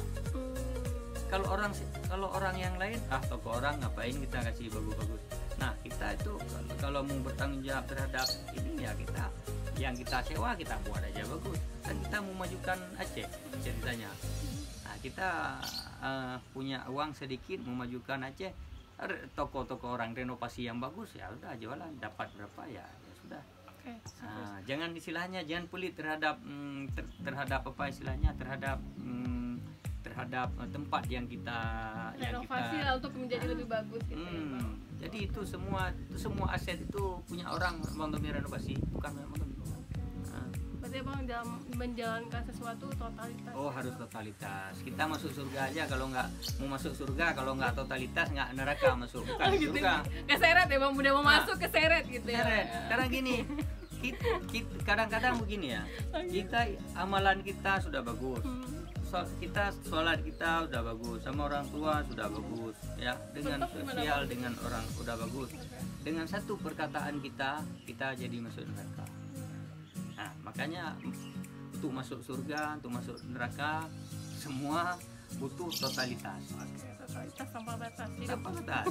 Kalau orang yang lain toko orang ngapain kita kasih bagus-bagus. Nah kita itu kalau mau bertanggung jawab terhadap ini ya kita yang kita sewa kita buat aja bagus. Kan kita mau majukan Aceh ceritanya. Nah kita punya uang sedikit mau majukan Aceh, toko-toko orang renovasi yang bagus ya udah jualan, dapat berapa ya sudah. Oke. Jangan istilahnya jangan pelit terhadap terhadap apa istilahnya terhadap tempat yang kita Renovasi lah untuk menjadi lebih bagus gitu ya Bang. jadi itu semua aset itu punya orang Bang Tommy renovasi bukan Bang Tommy. Berarti Bang dalam menjalankan sesuatu totalitas. Oh harus totalitas. Kita masuk surga aja kalau nggak mau masuk surga kalau nggak totalitas nggak neraka masuk bukan gitu. surga. Keseret ya Bang, udah mau masuk keseret gitu ya. Seret. Karena gini kadang-kadang begini ya kita amalan kita sudah bagus. Kita sholat kita udah bagus sama orang tua sudah bagus ya dengan sosial dengan orang udah bagus dengan satu perkataan kita jadi masuk neraka. Nah makanya untuk masuk surga untuk masuk neraka semua butuh totalitas. Totalitas tanpa batas. Tanpa batas.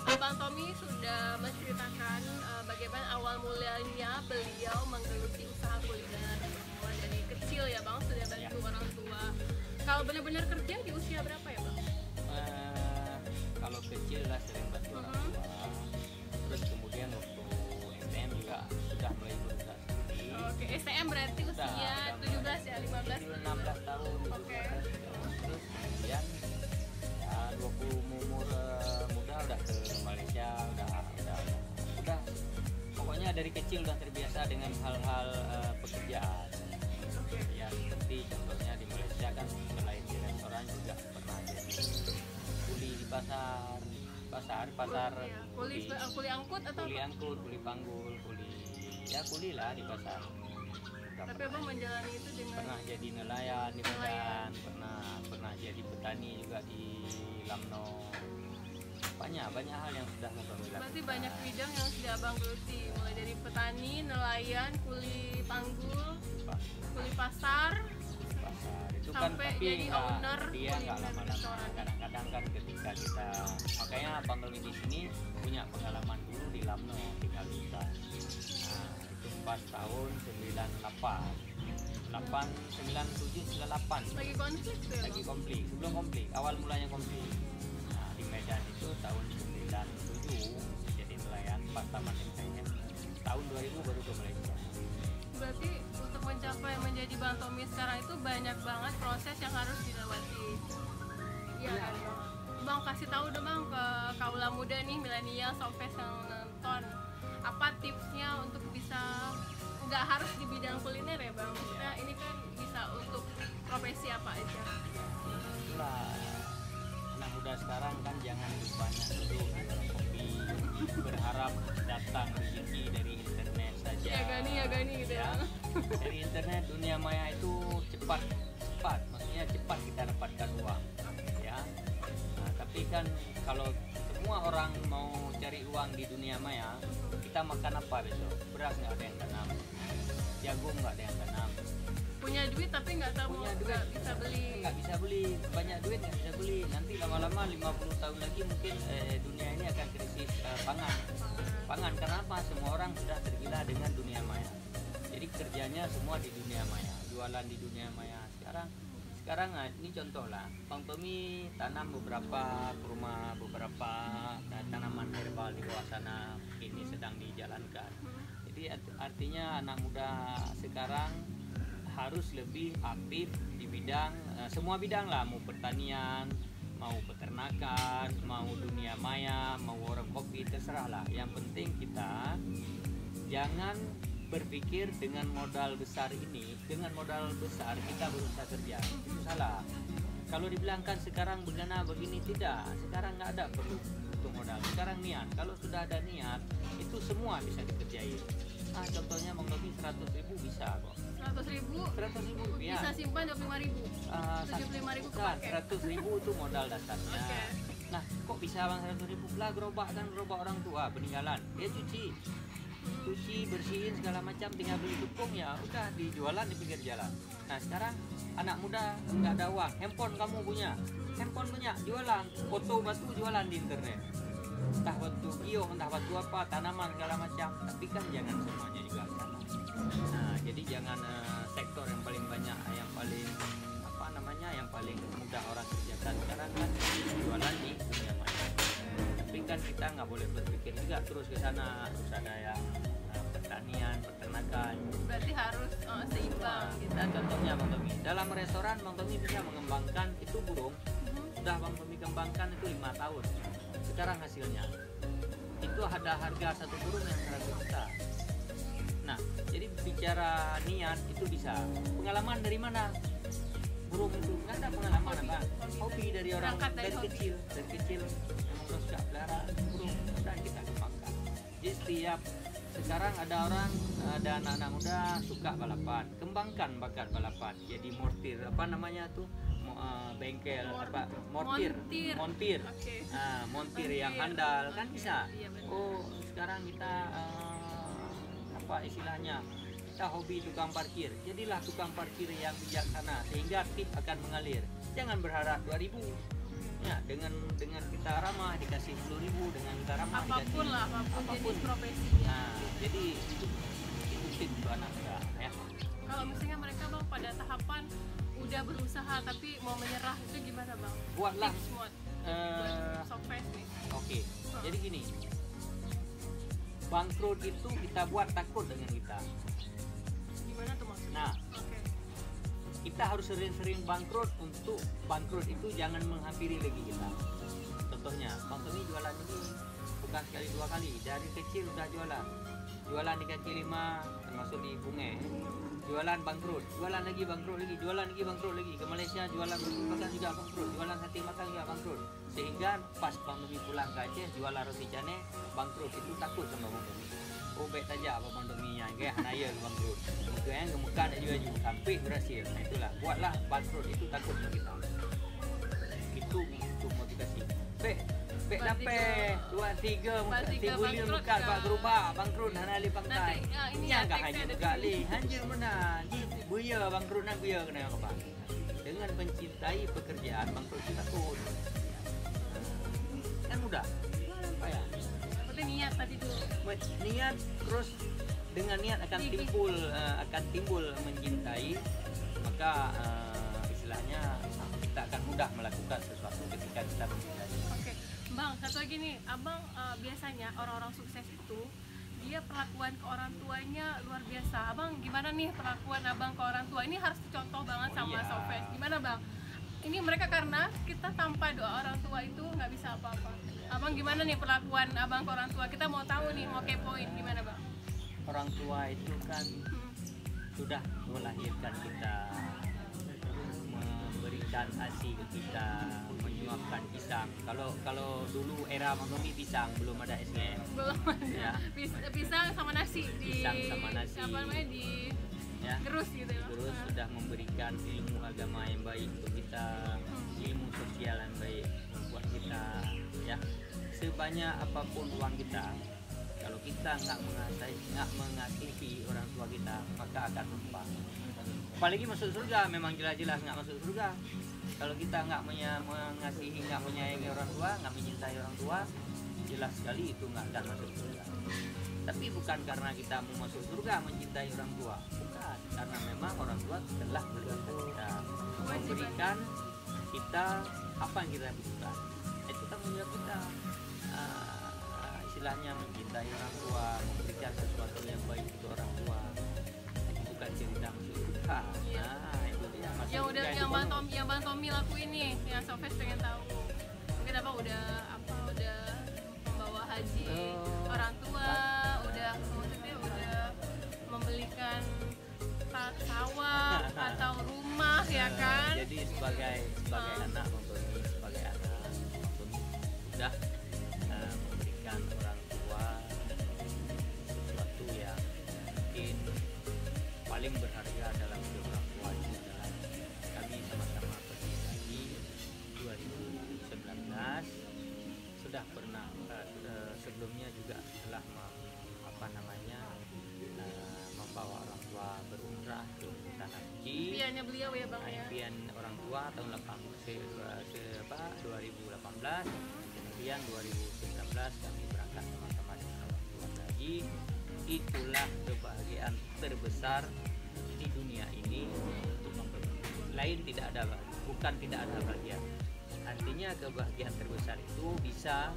Abang Tommy sudah menceritakan bagaimana awal mulanya beliau menggeluti usaha kuliner, mulai dari kecil ya Bang, sudah bantu orang tua. Kalau benar-benar kerja di usia berapa ya Bang? Kalau kecil lah sering bantu orang tua. Terus kemudian waktu STM juga sudah mulai berusaha sendiri. Oke, STM berarti usia 17 ya, 15? 16 tahun. Oke. Terus kemudian ya 20 umur muda udah ke Malaysia, udah pokoknya dari kecil udah terbiasa dengan hal-hal pekerjaan. Ya seperti contohnya di Malaysia kan selain di restoran juga pernah jadi kuli di pasar Ya, kuli angkut atau kuli angkut, kuli panggul, kuli lah di pasar. tapi abang menjalani itu dengan Pernah jadi nelayan di Medan, pernah jadi petani juga di Lamno. Banyak hal yang sudah abang lakukan. berarti banyak bidang yang sudah abang geluti, mulai dari petani, nelayan, kuli panggul, kuli pasar Itu kan sampai tapi jadi owner dia nggak kuliner lama-lama. restoran. Kadang-kadang kan ketika kita, makanya Bang Tommy di sini punya pengalaman dulu di Lamno tinggal kita. Nah, itu pas tahun 98, 97, 98. Lagi konflik tuh ya, Lagi Bang? konflik, sebelum konflik, awal mulanya konflik. Nah, di Medan itu tahun 97 jadi nelayan pas tamat STM. Tahun 2000 baru ke Malaysia. Berarti untuk mencapai menjadi Bang Tommy sekarang itu banyak banget proses yang harus dilewati. Iya kan Bang? Bang kasih tahu dong Bang ke kaula muda nih, milenial, Sofes yang nonton, apa tipsnya untuk bisa, nggak harus di bidang kuliner ya Bang, maksudnya ini kan bisa untuk profesi apa aja. Itulah anak muda sekarang kan jangan banyak duduk di warung kopi berharap datang rezeki dari internet saja. Ya gani gitu ya. Dari internet dunia maya itu cepat, maksudnya cepat kita dapatkan uang, ya. Nah, tapi kan kalau semua orang mau cari uang di dunia maya, kita makan apa besok? Beras nggak ada yang tanam, jagung nggak ada yang tanam. Punya duit tapi nggak tahu, Punya duit nggak bisa beli. nggak bisa beli, banyak duit nggak bisa beli. Nanti lama-lama 50 tahun lagi mungkin dunia ini akan krisis pangan. Karena apa? Semua orang sudah tergila dengan dunia maya. Jadi kerjanya semua di dunia maya, jualan di dunia maya. Sekarang ini contoh lah, Bang Tommy tanam beberapa tanaman herbal di bawah sana, ini sedang dijalankan. Jadi artinya anak muda sekarang harus lebih aktif di bidang semua bidang lah, mau pertanian, mau peternakan, mau dunia maya, mau warung kopi, terserah lah. Yang penting kita jangan berpikir dengan modal besar ini, dengan modal besar kita berusaha kerja, itu salah. Kalau dibilangkan sekarang begini tidak, sekarang nggak ada perlu untuk modal, sekarang niat. Kalau sudah ada niat, itu semua bisa dikerjain. Contohnya Bang Tommy 100.000 bisa kok. 100.000 100.000 ya. bisa simpan 25.000, 75.000 kepake. 100.000 itu modal dasarnya. Oke. Nah, kok bisa Bang 100.000? Lah gerobak orang tua peninggalan, dia cuci, bersihin segala macam, tinggal beli tepung ya udah dijualan di pinggir jalan. Nah sekarang anak muda nggak ada uang, handphone punya, jualan, foto batu jualan di internet, entah batu giok, entah batu apa, tanaman segala macam. Tapi kan jangan semuanya juga sama. Nah jadi jangan sektor yang paling banyak, yang paling mudah orang kerjakan sekarang kan jualan di dunia maya. Tapi kan kita nggak boleh berpikir juga terus ke sana, terus ada yang pertanian, peternakan. Berarti harus seimbang gitu. Nah, contohnya Bang Tommy, dalam restoran Bang Tommy bisa mengembangkan itu burung. Sudah Bang Tommy kembangkan itu 5 tahun. Sekarang hasilnya itu ada harga satu burung yang 100 juta. Nah, jadi bicara niat itu bisa. Pengalaman dari mana? Burung itu nggak ada pengalaman apa? Hobi dari orang dari kecil memang suka pelihara burung, udah kita kembangkan. Jadi setiap sekarang ada anak-anak muda suka balapan, kembangkan bakat balapan. Jadi mortir bengkel montir. Okay. Montir yang handal kan bisa. Iya, Sekarang kita istilahnya kita hobi tukang parkir, jadilah tukang parkir yang bijaksana sehingga tip akan mengalir. Jangan berharap 2.000 ya, dengan kita ramah dikasih 10.000, dengan kita ramah apapun jenis profesi. Nah jadi itu tip untuk anak muda ya. Kalau misalnya mereka Bang pada tahapan udah berusaha tapi mau menyerah, itu gimana Bang? Buatlah Sofes nih. Oke. Jadi gini, bangkrut itu kita buat takut dengan kita. Gimana Nah, Oke. kita harus sering-sering bangkrut untuk bangkrut itu jangan menghampiri lagi kita. Contohnya, Bang Tommy jualan ini bukan sekali dua kali, dari kecil udah jualan di kaki lima, termasuk di Bunge, jualan bangkrut, jualan lagi bangkrut lagi, jualan lagi bangkrut lagi, ke Malaysia jualan roti makan juga bangkrut, jualan sate makan juga bangkrut, sehingga pas Bang Tommy pulang ke Aceh jualan roti canai bangkrut, itu takut sama Bang Tommy. Oh baik saja apa Bang Tommy yang kayak anaya bangkrut, muka yang kemukaan juga sampai berhasil. Nah itulah, buatlah bangkrut itu takut sama kita. Itu untuk motivasi. Baik dapat 2 3 tiga muka Pak gerubah bangkrut hanali pangkai. Ini Ini ya enggak teksnya hanya ada juga di li hanjir mana. Ji buaya bangkrut nan buaya kena apa? Dengan mencintai pekerjaan bangkrut kita takut. Kan mudah. Apa ya? Berarti niat tadi tuh. Niat terus dengan niat akan timbul mencintai, maka istilahnya kita akan mudah melakukan sesuatu ketika kita mencintai. Oke, Bang, satu lagi nih, Abang biasanya orang-orang sukses itu dia perlakuan ke orang tuanya luar biasa. Abang gimana nih perlakuan Abang ke orang tua? Ini harus dicontoh banget sama iya. Sofes. Gimana Bang? Ini mereka karena kita tanpa doa orang tua itu nggak bisa apa-apa. Abang gimana nih perlakuan Abang ke orang tua? Kita mau tahu nih, mau kepoin gimana Bang? Orang tua itu kan sudah melahirkan kita, memberikan ASI ke kita, menyuapkan pisang. Kalau dulu era Mangkomi pisang, belum ada SGM. Belum ada. Ya. Pisang sama nasi di Pisang sama nasi. apa namanya di Ya. gerus gitu ya. Terus sudah memberikan ilmu agama yang baik untuk kita, ilmu sosial yang baik buat kita, ya. Sebanyak apapun uang kita, kalau kita nggak mengasihi orang tua kita, maka akan lupa. Apalagi masuk surga, memang jelas-jelas nggak masuk surga. Kalau kita nggak mengasihi, nggak menyayangi orang tua, nggak mencintai orang tua, jelas sekali itu nggak akan masuk surga. Tapi bukan karena kita mau masuk surga mencintai orang tua, bukan, karena memang orang tua telah memberikan kita apa yang kita butuhkan. Itu tanggung jawab kita. Istilahnya mencintai orang tua, memberikan sesuatu yang baik untuk orang tua. Itu bukan cerita masuk surga. Nah, itu dia masuk Yang udah surga yang itu Bang Tommy lakuin nih, yang Sofes pengen tahu. Mungkin udah membawa haji orang tua, udah maksudnya udah membelikan sawah atau rumah ya kan? Jadi sebagai anak Bang sebagai anak sudah memberikan orang tua sesuatu yang mungkin paling berharga dalam hidup orang tua itu adalah kami sama-sama pergi haji 2019, sudah pernah sebelumnya juga telah membawa orang tua berumrah ke tanah suci. Impiannya beliau ya Bang ya. Impian orang tua tahun 2018, kemudian 2019 kami berangkat sama-sama dengan orang tua haji. Itulah kebahagiaan terbesar di dunia ini untuk lain tidak ada, bukan tidak ada bahagia. Artinya kebahagiaan terbesar itu bisa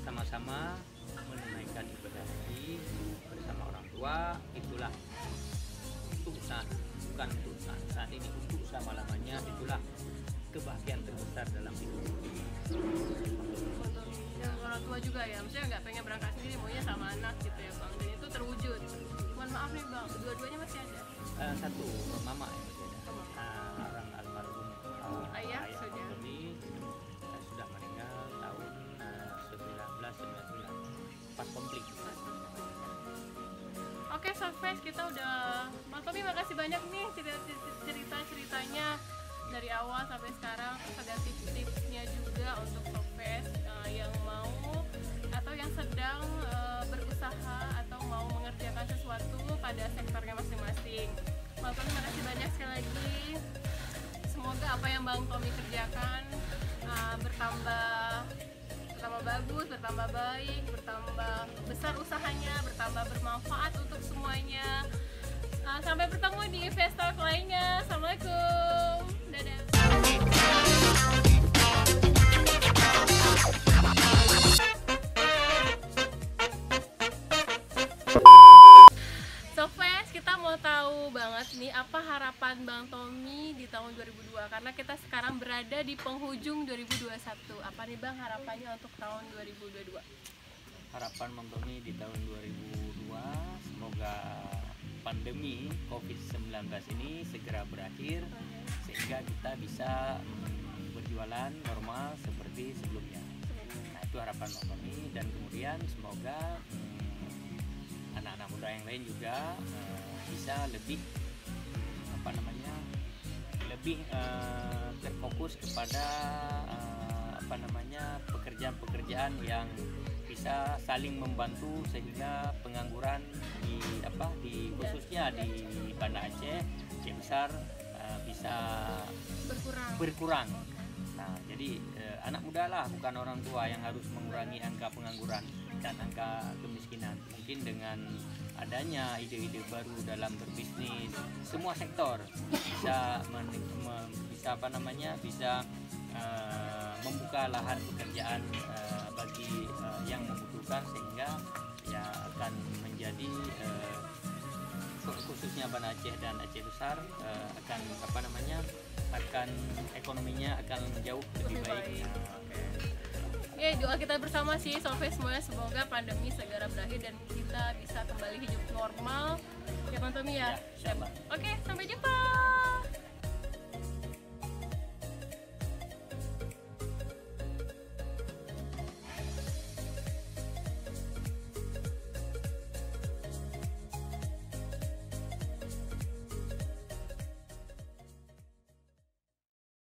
sama-sama menunaikan ibadah haji bersama orang tua. Itulah untuk bukan untuk saat ini, untuk selama-lamanya. Itulah kebahagiaan terbesar dalam hidup. Dan orang tua juga ya, maksudnya nggak pengen berangkat sendiri, maunya sama anak gitu ya Bang. Dan itu terwujud. Mohon maaf nih Bang, dua-duanya masih ada. Satu mama yang masih ada. Orang almarhum Ayah Bang sudah. Tommy sudah meninggal tahun 1999, pas komplit. Oke Sofes, kita udah, Bang Tommy makasih banyak nih cerita-ceritanya dari awal sampai sekarang. Terus ada tips-tipsnya juga untuk Sofes yang mau atau yang sedang berusaha atau mau mengerjakan sesuatu pada sektornya masing-masing. Bang Tommy makasih banyak sekali lagi. Semoga apa yang Bang Tommy kerjakan bertambah bagus, bertambah baik, bertambah besar usahanya, bertambah bermanfaat untuk semuanya. Sampai bertemu di investor lainnya. Assalamualaikum. Dadah. Sofes, kita mau tahu banget tahun 2002 karena kita sekarang berada di penghujung 2021. Apa nih Bang harapannya untuk tahun 2022? Harapan Bang Tommy di tahun 2002 semoga pandemi COVID-19 ini segera berakhir sehingga kita bisa berjualan normal seperti sebelumnya. Nah, itu harapan Bang Tommy, dan kemudian semoga anak-anak muda yang lain juga bisa lebih lebih terfokus kepada pekerjaan-pekerjaan yang bisa saling membantu sehingga pengangguran di khususnya di Banda Aceh besar bisa berkurang. Nah, jadi anak muda lah, bukan orang tua yang harus mengurangi angka pengangguran dan angka kemiskinan. Mungkin dengan adanya ide-ide baru dalam berbisnis, semua sektor bisa membuka lahan pekerjaan bagi yang membutuhkan, sehingga ya akan menjadi khususnya Banda Aceh dan Aceh Besar akan ekonominya akan jauh lebih baik. Ya, doa kita bersama sih Sofe semuanya, semoga pandemi segera berakhir dan kita bisa kembali hidup normal ya Bang Tommy ya. Insyaallah. Oke, sampai jumpa.